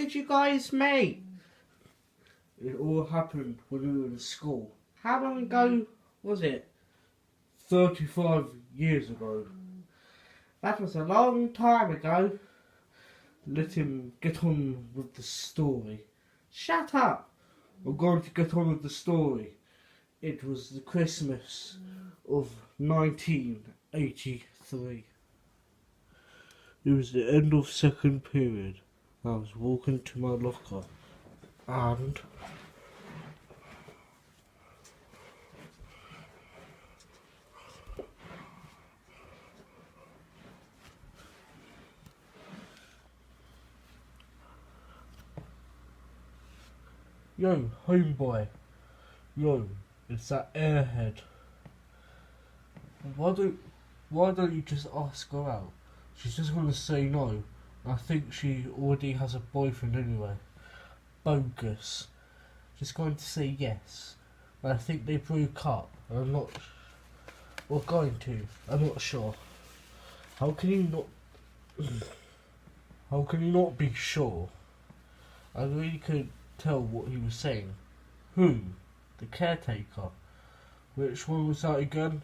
did you guys meet? It all happened when we were in school. How long ago was it? 35 years ago. That was a long time ago. Let him get on with the story. Shut up! I'm going to get on with the story. It was the Christmas of 1983. It was the end of second period. I was walking to my locker and yo, homeboy. Yo, it's that airhead. Why don't you just ask her out? She's just gonna say no. I think she already has a boyfriend anyway. Bogus. She's going to say yes. I think they broke up. I'm not. Or going to. I'm not sure. How can you not? How can you not be sure? I really couldn't tell what he was saying. Who? The caretaker. Which one was that again?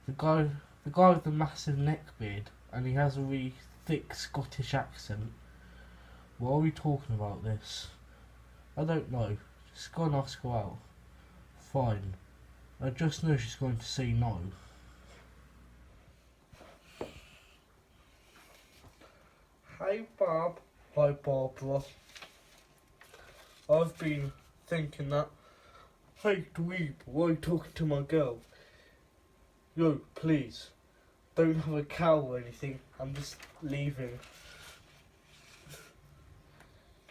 The guy with the massive neck beard, and he has a really thick Scottish accent. Why are we talking about this? I don't know. Just go and ask her out. Fine. I just know she's going to say no. Hey Bob. Hi Barbara. I've been thinking that. Hey dweeb, why are you talking to my girl? Yo, please. Don't have a cow or anything. I'm just leaving.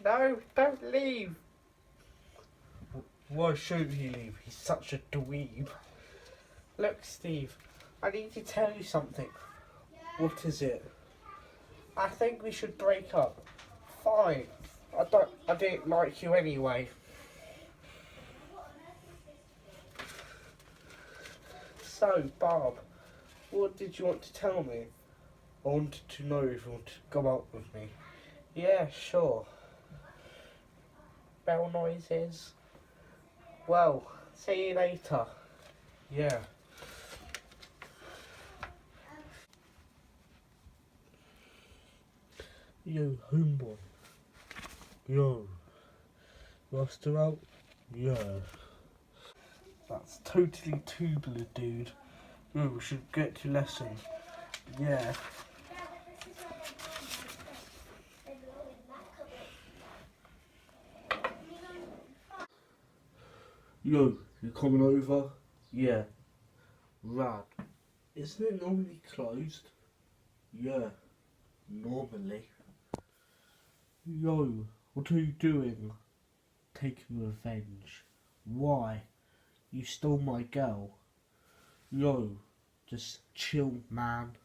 No, don't leave. Why shouldn't he leave? He's such a dweeb. Look, Steve, I need to tell you something. What is it? I think we should break up. Fine. I didn't like you anyway. So, Barb, what did you want to tell me? I wanted to know if you want to go out with me. Yeah, sure. Bell noises. Well, see you later. Yeah. Yo, homeboy. Yo. You asked her out? Yeah. That's totally tubular, dude. Yo, we should get to lesson. Yeah. Yo, you coming over? Yeah. Rad. Isn't it normally closed? Yeah. Normally. Yo, what are you doing? Taking revenge. Why? You stole my girl. Yo, just chill, man.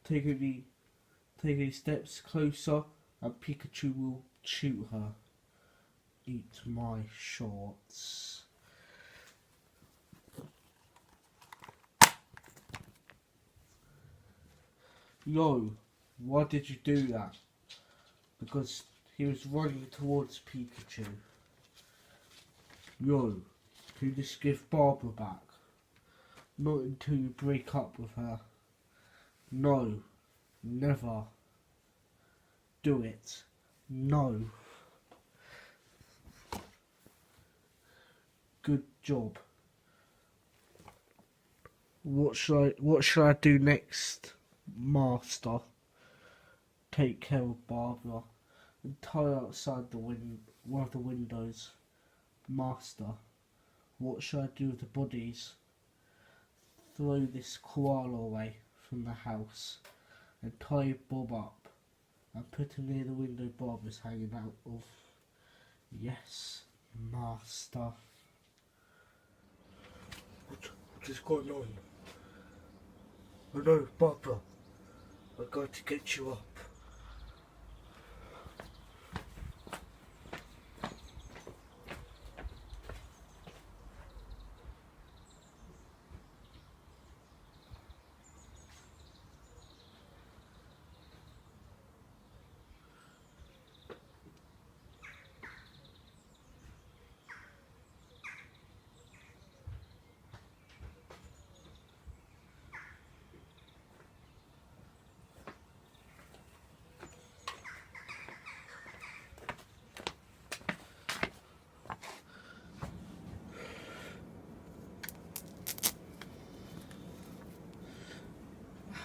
Take any steps closer and Pikachu will shoot her. Eat my shorts. Yo, why did you do that? Because he was running towards Pikachu. Yo, can you just give Barbara back? Not until you break up with her. No, never. Do it. No. Good job. What should I do next, Master? Take care of Barbara and tie her outside one of the windows. Master, what should I do with the bodies? Throw this koala away from the house and tie Bob up and put him near the window Bob is hanging out of. Yes, Master. What is going on? Oh no, Barbara, I'm going to get you up.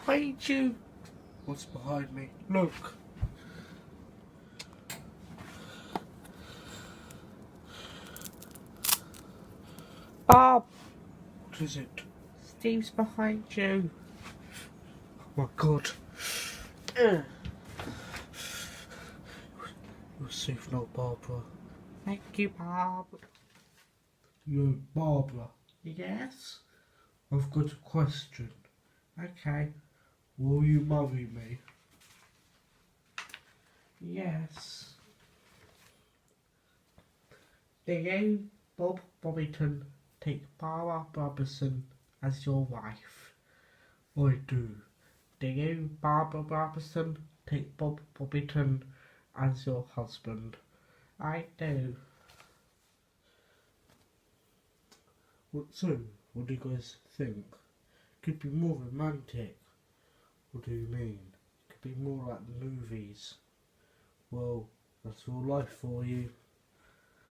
behind you. What's behind me? Look. Bob, What is it? Steve's behind you. Oh my god. You're safe now, Barbara. Thank you, Bob. Yo, Barbara. Yes? I've got a question. Okay. Will you marry me? Yes. Do you, Bob Bobbiton, take Barbara Robertson as your wife? I do. Do you, Barbara Robertson, take Bob Bobbiton as your husband? I do. So, what do you guys think? Could be more romantic. What do you mean? Could be more like the movies. Well, that's real life for you.